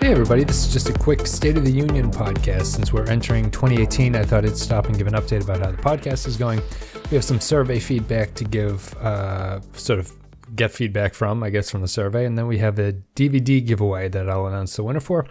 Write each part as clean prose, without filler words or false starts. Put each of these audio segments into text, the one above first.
Hey everybody, this is just a quick State of the Union podcast. Since we're entering 2018, I thought I'd stop and give an update about how the podcast is going. We have some survey feedback to give, get feedback from, I guess, from the survey. And then we have a DVD giveaway that I'll announce the winner for.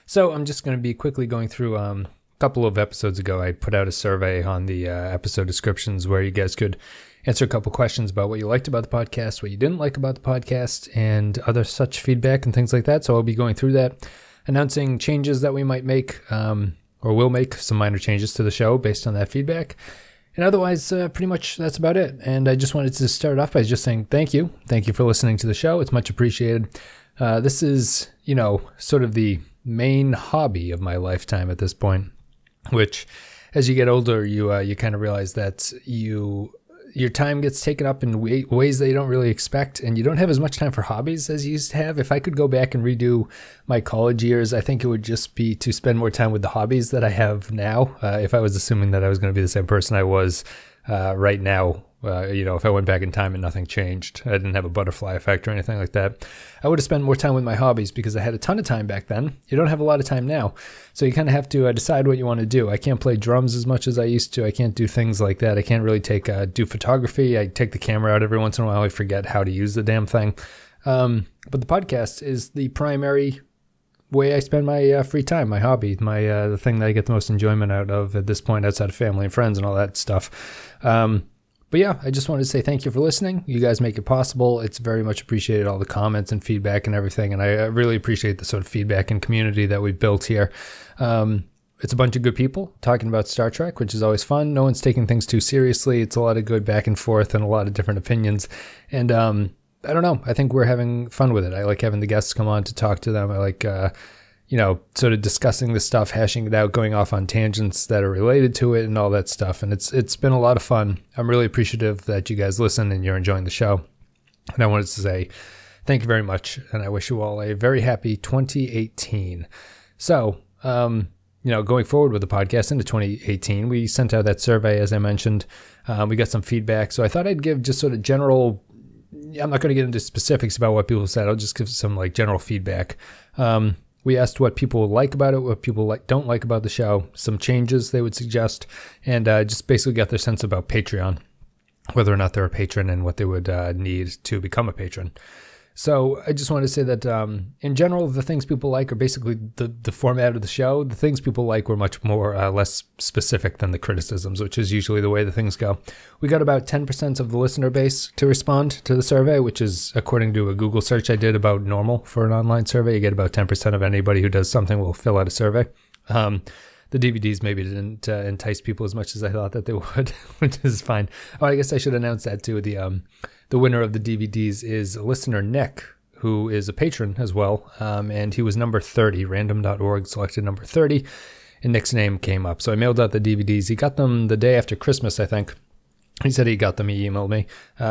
So I'm just going to be quickly going through, a couple of episodes ago, I put out a survey on the episode descriptions where you guys could answer a couple questions about what you liked about the podcast, what you didn't like about the podcast, and other such feedback and things like that. So I'll be going through that, announcing changes that we might make, or will make some minor changes to the show based on that feedback. And otherwise, pretty much that's about it. And I just wanted to start off by just saying thank you. Thank you for listening to the show. It's much appreciated. This is, sort of the main hobby of my lifetime at this point, which as you get older, you kind of realize that your time gets taken up in ways that you don't really expect, and you don't have as much time for hobbies as you used to have. If I could go back and redo my college years, I think it would just be to spend more time with the hobbies that I have now. If I was assuming that I was going to be the same person I was right now, if I went back in time and nothing changed, I didn't have a butterfly effect or anything like that, I would have spent more time with my hobbies because I had a ton of time back then. You don't have a lot of time now. So you kind of have to decide what you want to do. I can't play drums as much as I used to. I can't do things like that. I can't really do photography. I take the camera out every once in a while. I forget how to use the damn thing. But the podcast is the primary way I spend my free time, my hobby, the thing that I get the most enjoyment out of at this point, outside of family and friends and all that stuff. But yeah, I just wanted to say thank you for listening. You guys make it possible. It's very much appreciated, all the comments and feedback and everything. And I really appreciate the sort of feedback and community that we've built here. It's a bunch of good people talking about Star Trek, which is always fun. No one's taking things too seriously. It's a lot of good back and forth and a lot of different opinions. And I don't know. I think we're having fun with it. I like having the guests come on to talk to them. I like sort of discussing this stuff, hashing it out, going off on tangents that are related to it and all that stuff. And it's been a lot of fun. I'm really appreciative that you guys listen and you're enjoying the show. And I wanted to say thank you very much. And I wish you all a very happy 2018. So, going forward with the podcast into 2018, we sent out that survey, as I mentioned. We got some feedback. So I thought I'd give just sort of general, I'm not going to get into specifics about what people said. I'll just give some general feedback. We asked what people like about it, what people don't like about the show, some changes they would suggest, and just basically got their sense about Patreon, whether or not they're a patron and what they would need to become a patron. So I just wanted to say that in general, the things people like are basically the format of the show. The things people like were much more less specific than the criticisms, which is usually the way the things go. We got about 10% of the listener base to respond to the survey, which is according to a Google search I did about normal for an online survey. You get about 10% of anybody who does something will fill out a survey. The DVDs maybe didn't entice people as much as I thought that they would, which is fine. Oh, I guess I should announce that too. The winner of the DVDs is listener Nick, who is a patron as well, and he was number 30. Random.org selected number 30, and Nick's name came up. So I mailed out the DVDs. He got them the day after Christmas, I think. He said he got them. He emailed me.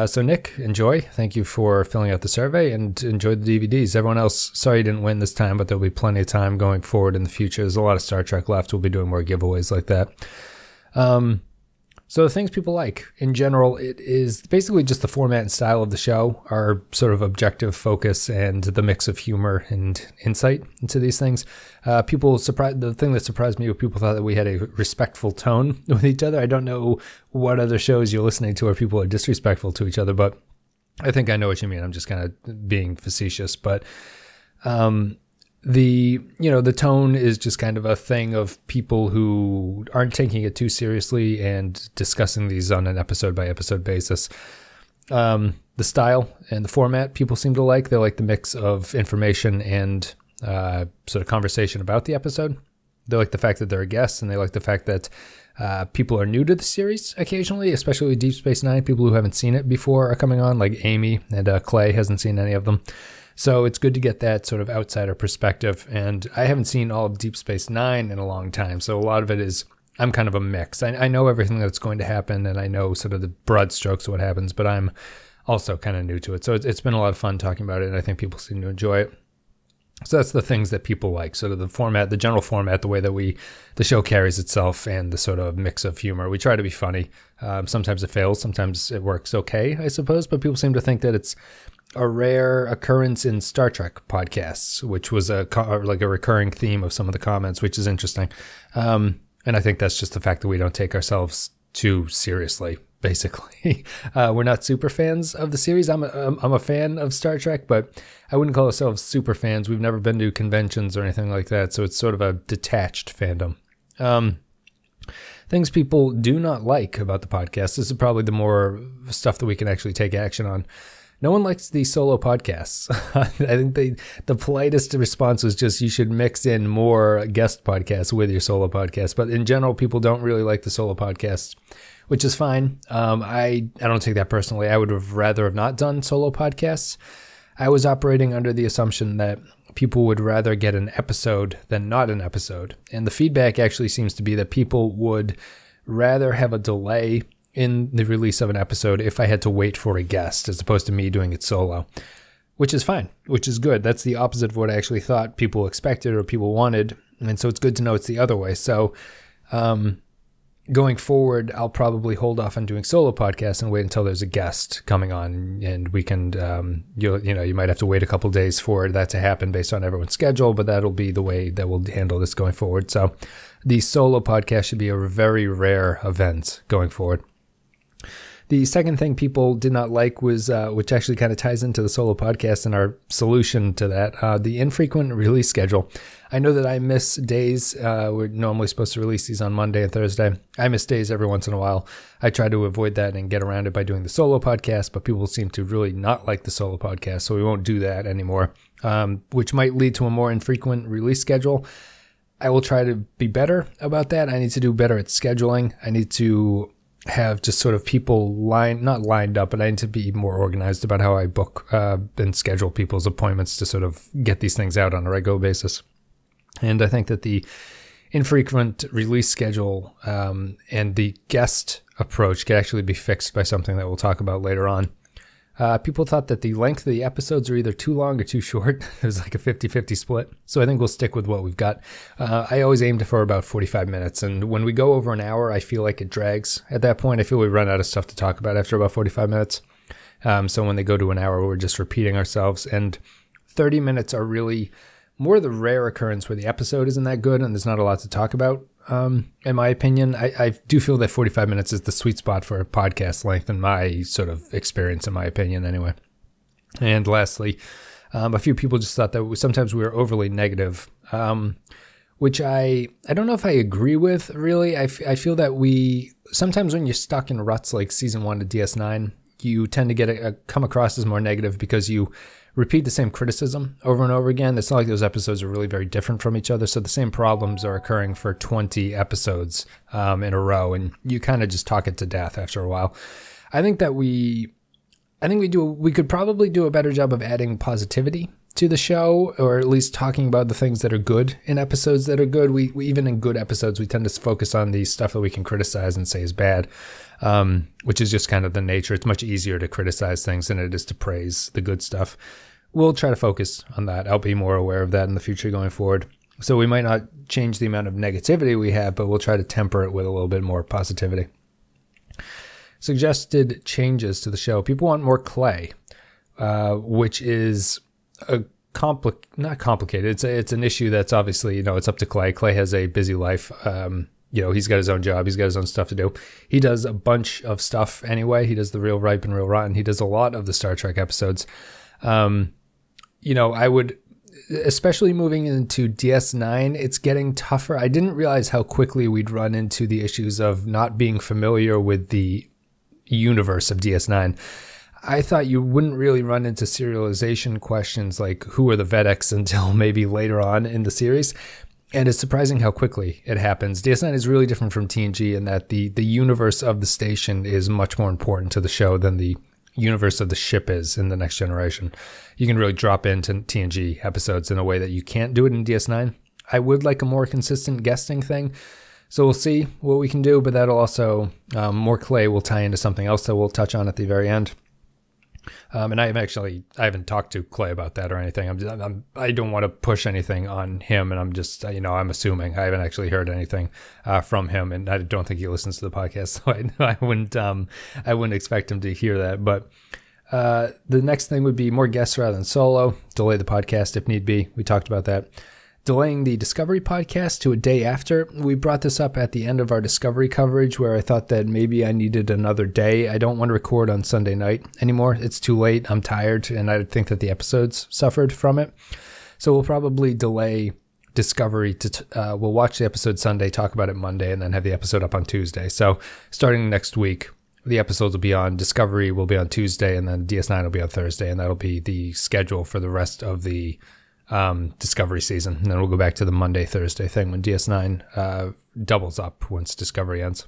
So Nick, enjoy. Thank you for filling out the survey, and enjoy the DVDs. Everyone else, sorry you didn't win this time, but there'll be plenty of time going forward in the future. There's a lot of Star Trek left. We'll be doing more giveaways like that. So the things people like, in general, it is basically just the format and style of the show, our sort of objective focus and the mix of humor and insight into these things. The thing that surprised me was people thought that we had a respectful tone with each other. I don't know what other shows you're listening to where people are disrespectful to each other, but I think I know what you mean. I'm just kind of being facetious, but the tone is just kind of a thing of people who aren't taking it too seriously and discussing these on an episode by episode basis. The style and the format people seem to like. They like the mix of information and sort of conversation about the episode. They like the fact that they're a guest, and they like the fact that people are new to the series occasionally, especially Deep Space Nine. People who haven't seen it before are coming on, like Amy, and Clay hasn't seen any of them. So it's good to get that sort of outsider perspective. And I haven't seen all of Deep Space Nine in a long time. So a lot of it is, I'm kind of a mix. I know everything that's going to happen, and I know sort of the broad strokes of what happens, but I'm also kind of new to it. So it's been a lot of fun talking about it, and I think people seem to enjoy it. So that's the things that people like, sort of the format, the general format, the way that the show carries itself, and the sort of mix of humor. We try to be funny. Sometimes it fails, sometimes it works okay, I suppose, but people seem to think that it's a rare occurrence in Star Trek podcasts, which was like a recurring theme of some of the comments, which is interesting. And I think that's just the fact that we don't take ourselves too seriously, basically. We're not super fans of the series. I'm a fan of Star Trek, but I wouldn't call ourselves super fans. We've never been to conventions or anything like that, so it's sort of a detached fandom. Things people do not like about the podcast. This is probably the more stuff that we can actually take action on. No one likes the solo podcasts. I think the politest response was just you should mix in more guest podcasts with your solo podcast. But in general, people don't really like the solo podcasts, which is fine. I don't take that personally. I would have rather have not done solo podcasts. I was operating under the assumption that people would rather get an episode than not an episode. And the feedback actually seems to be that people would rather have a delay in the release of an episode if I had to wait for a guest as opposed to me doing it solo, which is fine, which is good. That's the opposite of what I actually thought people expected or people wanted. And so it's good to know it's the other way. So going forward, I'll probably hold off on doing solo podcasts and wait until there's a guest coming on, and we can, you might have to wait a couple days for that to happen based on everyone's schedule, but that'll be the way that we'll handle this going forward. So the solo podcast should be a very rare event going forward. The second thing people did not like was, which actually kind of ties into the solo podcast and our solution to that, the infrequent release schedule. I know that I miss days. We're normally supposed to release these on Monday and Thursday. I miss days every once in a while. I try to avoid that and get around it by doing the solo podcast, but people seem to really not like the solo podcast, so we won't do that anymore, which might lead to a more infrequent release schedule. I will try to be better about that. I need to do better at scheduling. I need to have just sort of people not lined up, but I need to be more organized about how I book and schedule people's appointments to sort of get these things out on a regular basis. And I think that the infrequent release schedule and the guest approach can actually be fixed by something that we'll talk about later on. People thought that the length of the episodes are either too long or too short. There's like a 50-50 split. So I think we'll stick with what we've got. I always aimed for about 45 minutes. And when we go over an hour, I feel like it drags. At that point, I feel we run out of stuff to talk about after about 45 minutes. So when they go to an hour, we're just repeating ourselves. And 30 minutes are really more the rare occurrence where the episode isn't that good and there's not a lot to talk about. In my opinion, I do feel that 45 minutes is the sweet spot for a podcast length in my sort of experience, in my opinion, anyway. And lastly, a few people just thought that sometimes we were overly negative, which I don't know if I agree with, really. I feel that sometimes when you're stuck in ruts like season 1 to DS9, you tend to come across as more negative because you repeat the same criticism over and over again. It's not like those episodes are really very different from each other. So the same problems are occurring for 20 episodes in a row, and you kind of just talk it to death after a while. I think that we could probably do a better job of adding positivity to the show, or at least talking about the things that are good in episodes that are good. We even in good episodes, we tend to focus on the stuff that we can criticize and say is bad, which is just kind of the nature. It's much easier to criticize things than it is to praise the good stuff. We'll try to focus on that. I'll be more aware of that in the future going forward. So we might not change the amount of negativity we have, but we'll try to temper it with a little bit more positivity. Suggested changes to the show. People want more Clay, which is not complicated. It's an issue that's obviously, it's up to Clay. Clay has a busy life. He's got his own job. He's got his own stuff to do. He does a bunch of stuff anyway. He does the Real Ripe and Real Rotten. He does a lot of the Star Trek episodes. I would, especially moving into DS9, it's getting tougher. I didn't realize how quickly we'd run into the issues of not being familiar with the universe of DS9. I thought you wouldn't really run into serialization questions like who are the Vedeks until maybe later on in the series. And it's surprising how quickly it happens. DS9 is really different from TNG in that the universe of the station is much more important to the show than the universe of the ship is in The Next Generation. You can really drop into TNG episodes in a way that you can't do it in DS9. I would like a more consistent guesting thing. So we'll see what we can do, but that'll also, more Clay will tie into something else that we'll touch on at the very end. And I haven't talked to Clay about that or anything. I don't want to push anything on him, and I'm just, I'm assuming. I haven't actually heard anything from him, and I don't think he listens to the podcast, so I wouldn't expect him to hear that. But The next thing would be more guests rather than solo. Delay the podcast if need be. We talked about that. Delaying the Discovery podcast to a day after. We brought this up at the end of our Discovery coverage where I thought that maybe I needed another day. I don't want to record on Sunday night anymore. It's too late. I'm tired, and I think that the episodes suffered from it. So we'll probably delay Discovery to we'll watch the episode Sunday, talk about it Monday, and then have the episode up on Tuesday. So starting next week, the episodes will be on Discovery, will be on Tuesday, and then DS9 will be on Thursday, and that'll be the schedule for the rest of the Discovery season. And then we'll go back to the Monday, Thursday thing when DS9 doubles up once Discovery ends.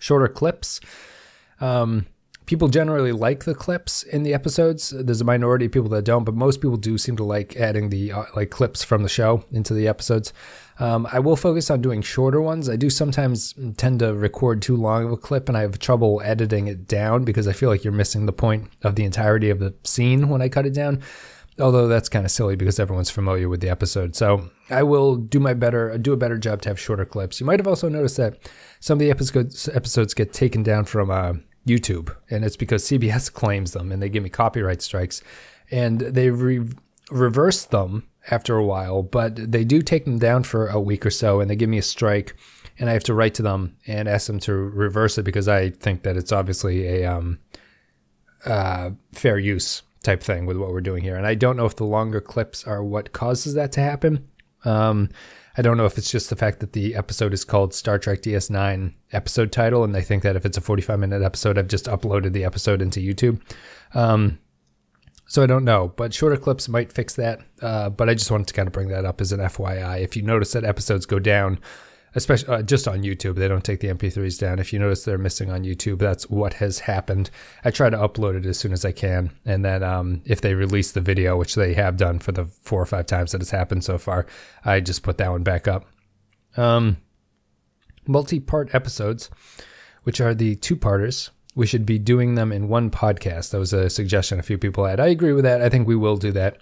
Shorter clips. People generally like the clips in the episodes. There's a minority of people that don't, but most people do seem to like adding the like clips from the show into the episodes. I will focus on doing shorter ones. I do sometimes tend to record too long of a clip, and I have trouble editing it down because I feel like you're missing the point of the entirety of the scene when I cut it down. Although that's kind of silly because everyone's familiar with the episode. So I will do a better job to have shorter clips. You might have also noticed that some of the episodes get taken down from YouTube, and it's because CBS claims them and they give me copyright strikes, and they reverse them after a while, but they do take them down for a week or so, and they give me a strike, and I have to write to them and ask them to reverse it because I think that it's obviously a fair use type thing with what we're doing here. And I don't know if the longer clips are what causes that to happen. I don't know if it's just the fact that the episode is called Star Trek DS9 episode title, and they think that if it's a 45-minute episode, I've just uploaded the episode into YouTube. So I don't know, but shorter clips might fix that. But I just wanted to kind of bring that up as an FYI. If you notice that episodes go down, especially just on YouTube, they don't take the MP3s down. If you notice they're missing on YouTube, that's what has happened. I try to upload it as soon as I can. And then if they release the video, which they have done for the 4 or 5 times that it's happened so far, I just put that one back up. Multi-part episodes, which are the 2-parters. We should be doing them in one podcast. That was a suggestion a few people had. I agree with that. I think we will do that.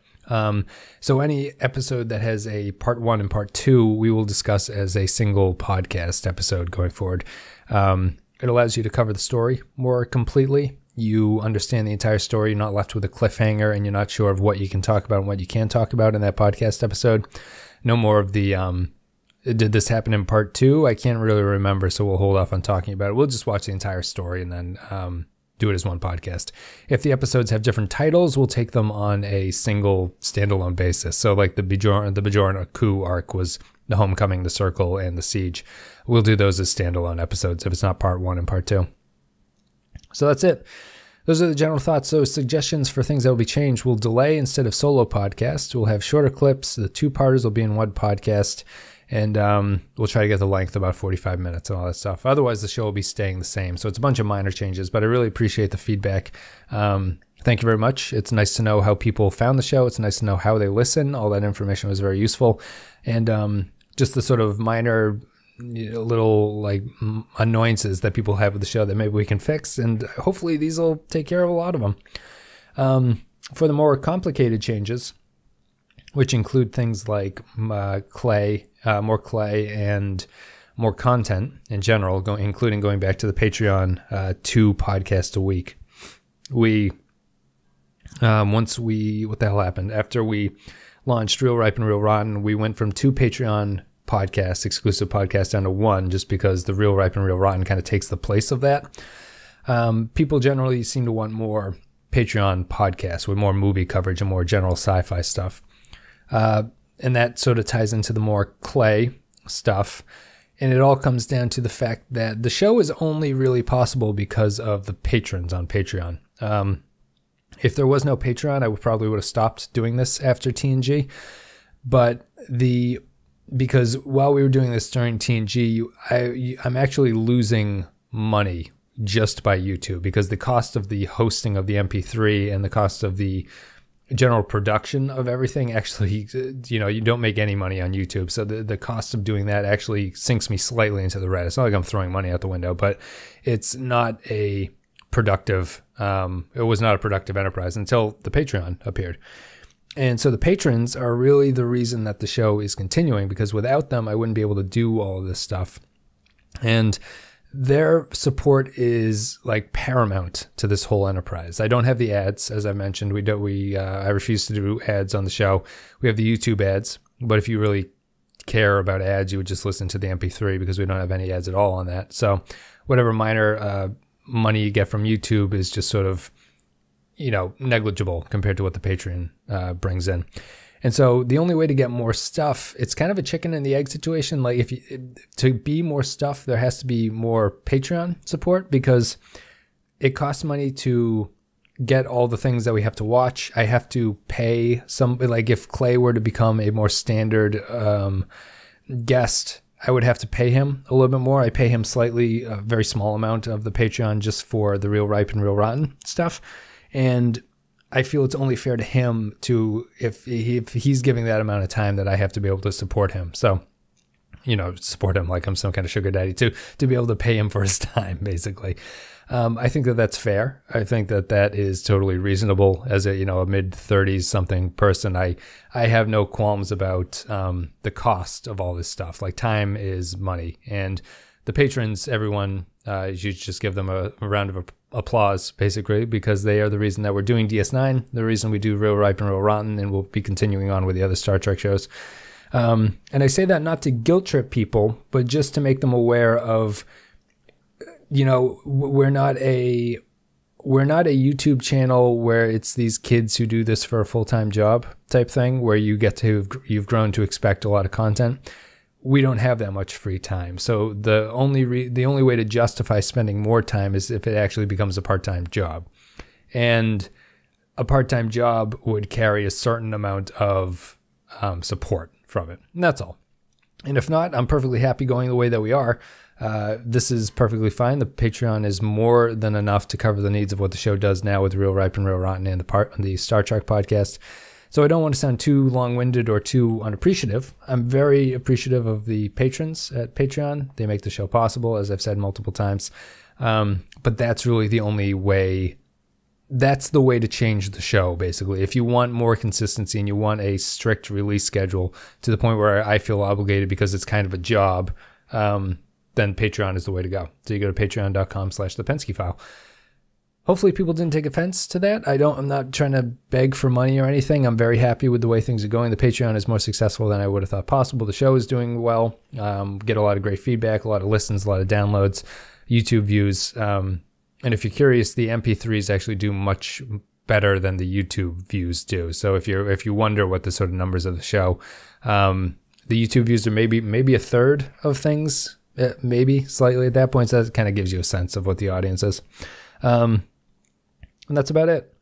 So any episode that has a part 1 and part 2, we will discuss as a single podcast episode going forward. It allows you to cover the story more completely. You understand the entire story. You're not left with a cliffhanger, and you're not sure of what you can talk about and what you can't talk about in that podcast episode. No more of the, did this happen in part 2? I can't really remember, so we'll hold off on talking about it. We'll just watch the entire story and then do it as one podcast. If the episodes have different titles, we'll take them on a single standalone basis. So like the Bajoran coup arc was the Homecoming, the Circle, and the Siege. We'll do those as standalone episodes if it's not part 1 and part 2. So that's it. Those are the general thoughts. So suggestions for things that will be changed. We'll delay instead of solo podcasts. We'll have shorter clips. The 2-parters will be in one podcast. And we'll try to get the length about 45 minutes and all that stuff. Otherwise, the show will be staying the same. So it's a bunch of minor changes, but I really appreciate the feedback. Thank you very much. It's nice to know how people found the show. It's nice to know how they listen. All that information was very useful. And just the sort of minor little like annoyances that people have with the show that maybe we can fix. And hopefully these will take care of a lot of them. For the more complicated changes, which include things like more clay and more content in general, including going back to the Patreon 2 podcasts a week. What the hell happened? After we launched Real Ripe and Real Rotten, we went from 2 Patreon podcasts, exclusive podcasts, down to 1, just because the Real Ripe and Real Rotten kind of takes the place of that. People generally seem to want more Patreon podcasts with more movie coverage and more general sci-fi stuff. And that sort of ties into the more clay stuff. And it all comes down to the fact that the show is only really possible because of the patrons on Patreon. If there was no Patreon, I probably would have stopped doing this after TNG. But because while we were doing this during TNG, I'm actually losing money just by YouTube, because the cost of the hosting of the MP3 and the cost of the general production of everything actually, you don't make any money on YouTube. So the cost of doing that actually sinks me slightly into the red. It's not like I'm throwing money out the window, but it's not a productive, it was not a productive enterprise until the Patreon appeared. And so the patrons are really the reason that the show is continuing, because without them, I wouldn't be able to do all of this stuff. And their support is like paramount to this whole enterprise. I don't have the ads, as I mentioned. I refuse to do ads on the show. We have the YouTube ads, but if you really care about ads, you would just listen to the MP3 because we don't have any ads at all on that. So whatever minor money you get from YouTube is just sort of, negligible compared to what the Patreon brings in. And so the only way to get more stuff, it's kind of a chicken and the egg situation. Like to be more stuff, there has to be more Patreon support because it costs money to get all the things that we have to watch. I have to pay like if Clay were to become a more standard guest, I would have to pay him a little bit more. I pay him slightly, a very small amount of the Patreon just for the Real Ripe and Real Rotten stuff. And I feel it's only fair to him to, if he's giving that amount of time, that I have to be able to support him. So, support him like I'm some kind of sugar daddy to be able to pay him for his time, basically. I think that that's fair. I think that that is totally reasonable as a mid-30s something person. I have no qualms about the cost of all this stuff. Like time is money, and the patrons, everyone, you should just give them a round of applause, basically, because they are the reason that we're doing DS9, the reason we do Real Ripe and Real Rotten, and we'll be continuing on with the other Star Trek shows. And I say that not to guilt trip people, but just to make them aware of, we're not a YouTube channel where it's these kids who do this for a full-time job type thing, where you've grown to expect a lot of content. We don't have that much free time. So the only way to justify spending more time is if it actually becomes a part-time job. And a part-time job would carry a certain amount of support from it. And that's all. And if not, I'm perfectly happy going the way that we are. This is perfectly fine. The Patreon is more than enough to cover the needs of what the show does now with Real Ripe and Real Rotten and the Star Trek podcast. So I don't want to sound too long-winded or too unappreciative. I'm very appreciative of the patrons at Patreon. They make the show possible, as I've said multiple times. But that's really the only way. That's the way to change the show, basically. If you want more consistency and you want a strict release schedule to the point where I feel obligated because it's kind of a job, then Patreon is the way to go. So you go to patreon.com/the Pensky File. Hopefully people didn't take offense to that. I'm not trying to beg for money or anything. I'm very happy with the way things are going. The Patreon is more successful than I would have thought possible. The show is doing well. Get a lot of great feedback, a lot of listens, a lot of downloads, YouTube views. And if you're curious, the MP3s actually do much better than the YouTube views do. So if you wonder what the sort of numbers of the show, the YouTube views are maybe a third of things, maybe slightly at that point. So that kind of gives you a sense of what the audience is. And that's about it.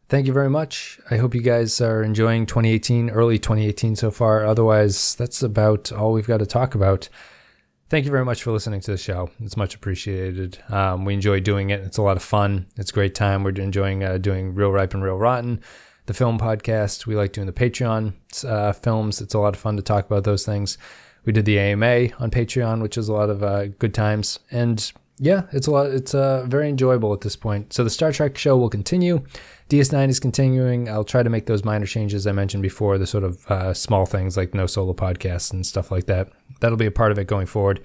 Thank you very much. I hope you guys are enjoying 2018, early 2018 so far. Otherwise, that's about all we've got to talk about. Thank you very much for listening to the show. It's much appreciated. We enjoy doing it. It's a lot of fun. It's a great time. We're enjoying doing Real Ripe and Real Rotten, the film podcast. We like doing the Patreon films. It's a lot of fun to talk about those things. We did the AMA on Patreon, which is a lot of good times. And yeah, it's very enjoyable at this point. So the Star Trek show will continue. DS9 is continuing. I'll try to make those minor changes I mentioned before, the sort of small things like no solo podcasts and stuff like that. That'll be a part of it going forward.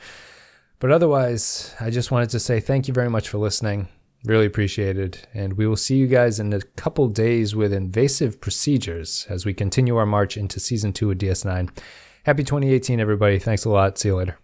But otherwise, I just wanted to say thank you very much for listening. Really appreciate it. And we will see you guys in a couple days with Invasive Procedures as we continue our march into Season 2 of DS9. Happy 2018, everybody. Thanks a lot. See you later.